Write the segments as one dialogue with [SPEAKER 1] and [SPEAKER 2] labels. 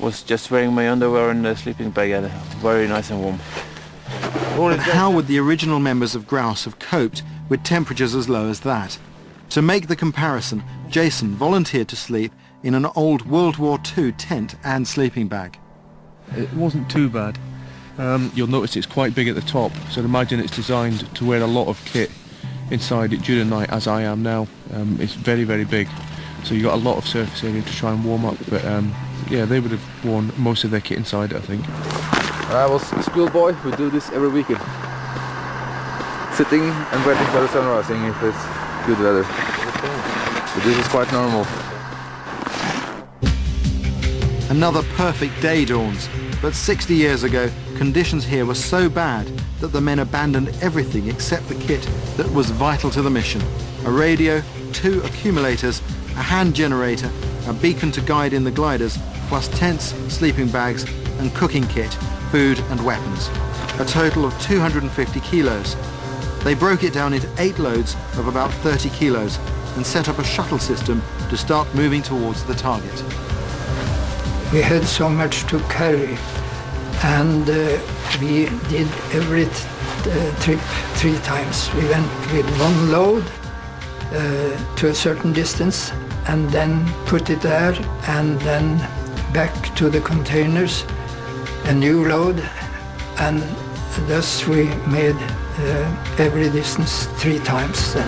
[SPEAKER 1] Was just wearing my underwear and a sleeping bag, and very nice and warm.
[SPEAKER 2] But how would the original members of Grouse have coped with temperatures as low as that? To make the comparison, Jason volunteered to sleep in an old World War II tent and sleeping bag.
[SPEAKER 3] It wasn't too bad. You'll notice it's quite big at the top, so I'd imagine it's designed to wear a lot of kit inside it during the night, as I am now. It's very, very big, so you've got a lot of surface area to try and warm up, but yeah, they would have worn most of their kit inside it, I think.
[SPEAKER 4] When I was a schoolboy, we do this every weekend. Sitting and waiting for the sun rising if it's good weather. But this is quite normal.
[SPEAKER 2] Another perfect day dawns, but 60 years ago, conditions here were so bad that the men abandoned everything except the kit that was vital to the mission. A radio, 2 accumulators, a hand generator, a beacon to guide in the gliders, plus tents, sleeping bags and cooking kit, food and weapons. A total of 250 kilos. They broke it down into 8 loads of about 30 kilos and set up a shuttle system to start moving towards the target.
[SPEAKER 5] We had so much to carry, and we did every trip 3 times. We went with 1 load to a certain distance and then put it there, and then back to the containers, a new load, and thus we made every distance 3 times then.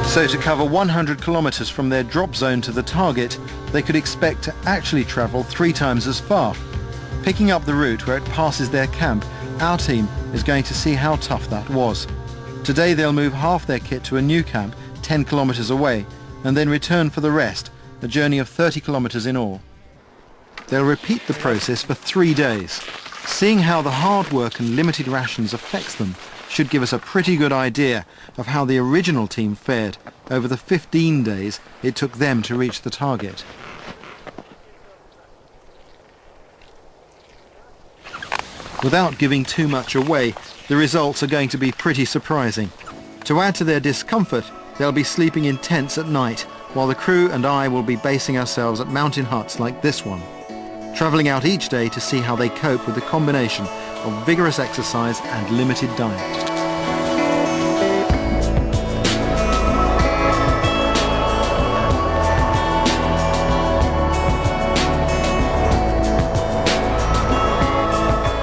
[SPEAKER 2] So to cover 100 kilometers from their drop zone to the target, they could expect to actually travel 3 times as far. Picking up the route where it passes their camp, our team is going to see how tough that was. Today they'll move half their kit to a new camp 10 kilometers away and then return for the rest, a journey of 30 kilometers in all. They'll repeat the process for 3 days. Seeing how the hard work and limited rations affects them should give us a pretty good idea of how the original team fared over the 15 days it took them to reach the target. Without giving too much away, the results are going to be pretty surprising. To add to their discomfort, they'll be sleeping in tents at night, while the crew and I will be basing ourselves at mountain huts like this one, travelling out each day to see how they cope with the combination of vigorous exercise and limited diet.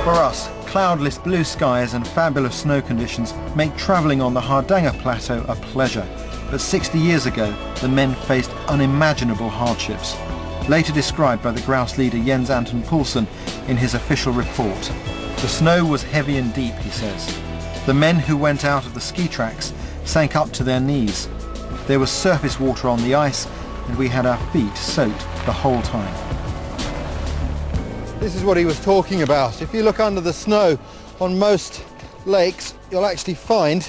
[SPEAKER 2] For us, cloudless blue skies and fabulous snow conditions make travelling on the Hardanger Plateau a pleasure. But 60 years ago, the men faced unimaginable hardships, later described by the grouse leader Jens Anton Poulsen in his official report. The snow was heavy and deep, he says. The men who went out of the ski tracks sank up to their knees. There was surface water on the ice, and we had our feet soaked the whole time. This is what he was talking about. If you look under the snow on most lakes, you'll actually find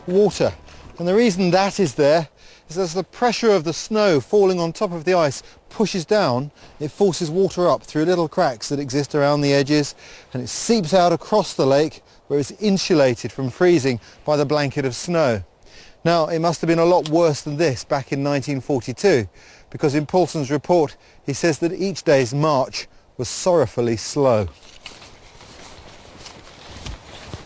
[SPEAKER 2] water. And the reason that is there is as the pressure of the snow falling on top of the ice pushes down, it forces water up through little cracks that exist around the edges, and it seeps out across the lake where it's insulated from freezing by the blanket of snow. Now, it must have been a lot worse than this back in 1942, because in Poulsen's report he says that each day's march was sorrowfully slow.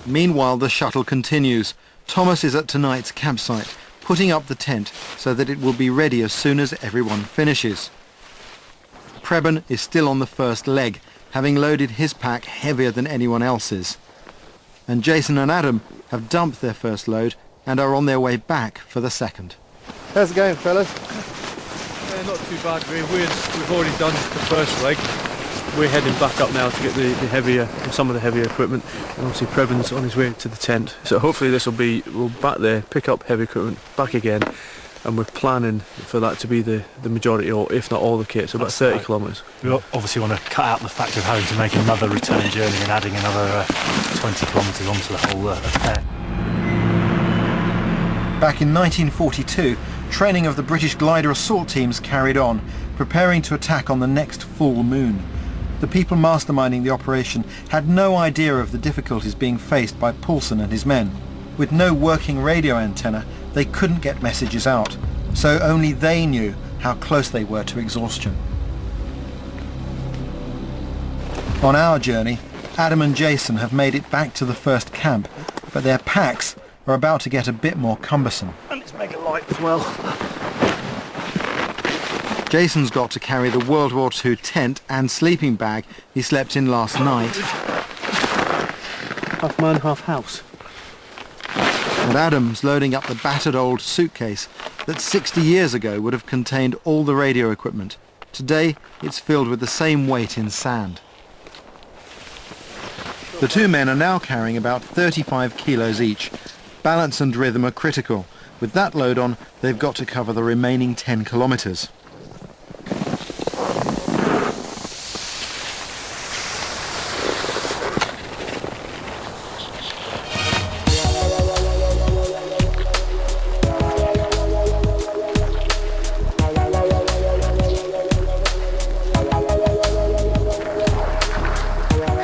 [SPEAKER 2] Meanwhile, the shuttle continues. Thomas is at tonight's campsite, putting up the tent so that it will be ready as soon as everyone finishes. Preben is still on the first leg, having loaded his pack heavier than anyone else's. And Jason and Adam have dumped their first load and are on their way back for the second. How's it going, fellas?
[SPEAKER 3] Not too bad, we've already done the first leg. We're heading back up now to get some of the heavier equipment, and obviously Preben's on his way to the tent. So hopefully we'll back there, pick up heavy equipment, back again, and we're planning for that to be the majority, or if not all the kit, so about 30 kilometres.
[SPEAKER 6] We obviously want to cut out the fact of having to make another return journey and adding another 20 kilometres onto the whole affair.
[SPEAKER 2] Back in 1942, training of the British glider assault teams carried on, preparing to attack on the next full moon. The people masterminding the operation had no idea of the difficulties being faced by Poulsen and his men. With no working radio antenna, they couldn't get messages out. so only they knew how close they were to exhaustion. On our journey, Adam and Jason have made it back to the first camp, but their packs are about to get a bit more cumbersome.
[SPEAKER 6] And let's make it light as well.
[SPEAKER 2] Jason's got to carry the World War II tent and sleeping bag he slept in last night.
[SPEAKER 3] Half man, half house.
[SPEAKER 2] And Adam's loading up the battered old suitcase that 60 years ago would have contained all the radio equipment. Today, it's filled with the same weight in sand. The two men are now carrying about 35 kilos each. Balance and rhythm are critical. With that load on, they've got to cover the remaining 10 kilometres.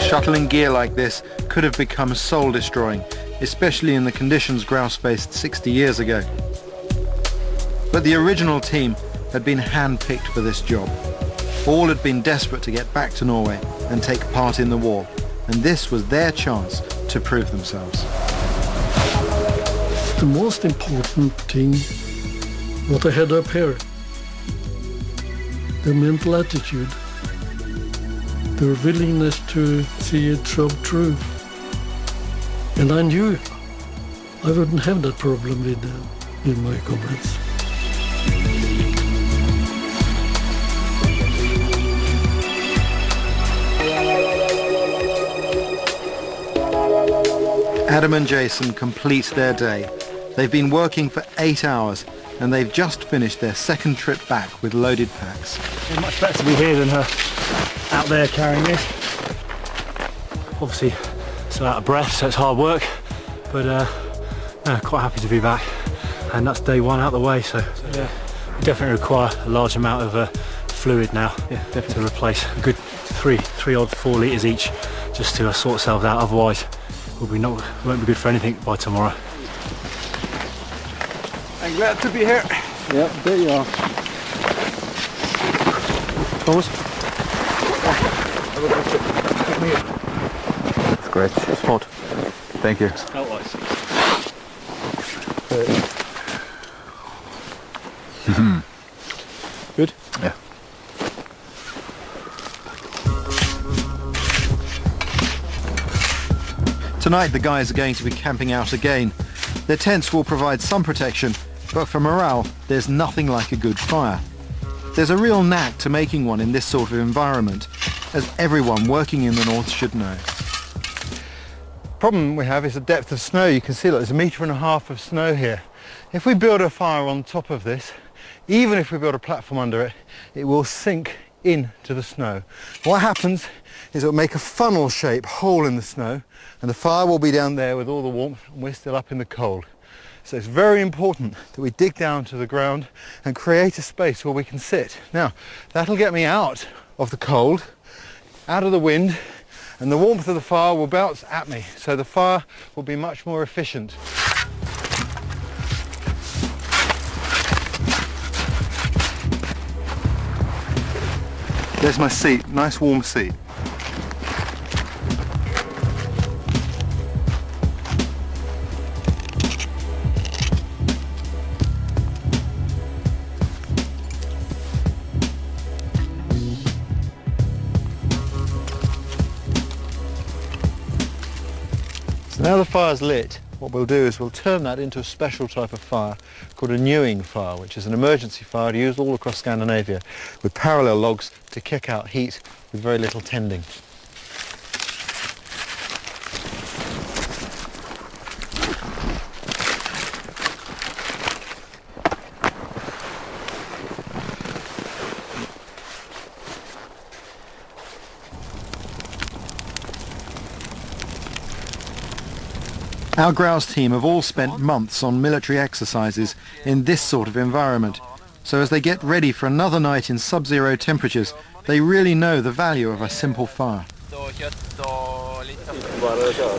[SPEAKER 2] Shuttling gear like this could have become soul-destroying, especially in the conditions grouse faced 60 years ago. But the original team had been hand-picked for this job. All had been desperate to get back to Norway and take part in the war, and this was their chance to prove themselves.
[SPEAKER 7] The most important thing, what I had up here, the mental attitude, their willingness to see it job through. And I knew I wouldn't have that problem with my comrades.
[SPEAKER 2] Adam and Jason complete their day. They've been working for 8 hours and they've just finished their second trip back with loaded packs.
[SPEAKER 6] It's much better to be here than out there carrying this. Obviously still out of breath, so it's hard work, but quite happy to be back, and that's day one out the way. So yeah, we definitely require a large amount of fluid now, to replace a good 3 odd 4 litres each, just to sort ourselves out. Otherwise won't be good for anything by tomorrow.
[SPEAKER 3] I'm glad to be here.
[SPEAKER 7] Yeah, there you are.
[SPEAKER 3] Thomas?
[SPEAKER 4] It's great.
[SPEAKER 3] It's hot.
[SPEAKER 4] Thank you.
[SPEAKER 3] Good?
[SPEAKER 4] Yeah.
[SPEAKER 2] Tonight the guys are going to be camping out again. Their tents will provide some protection, but for morale there's nothing like a good fire. There's a real knack to making one in this sort of environment, as everyone working in the north should know.
[SPEAKER 8] Problem we have is the depth of snow. You can see that there's 1.5 meters of snow here. If we build a fire on top of this, even if we build a platform under it, it will sink into the snow. What happens is it will make a funnel shape hole in the snow, and the fire will be down there with all the warmth, and we're still up in the cold. So it's very important that we dig down to the ground and create a space where we can sit. Now, that'll get me out of the cold, out of the wind, and the warmth of the fire will bounce at me, so the fire will be much more efficient. There's my seat, nice warm seat. So now the fire's lit, what we'll do is we'll turn that into a special type of fire called a newing fire, which is an emergency fire used all across Scandinavia with parallel logs to kick out heat with very little tending.
[SPEAKER 2] Our grouse team have all spent months on military exercises in this sort of environment, so as they get ready for another night in sub-zero temperatures, they really know the value of a simple fire.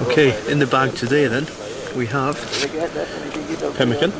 [SPEAKER 3] Okay, in the bag today then, we have pemmican,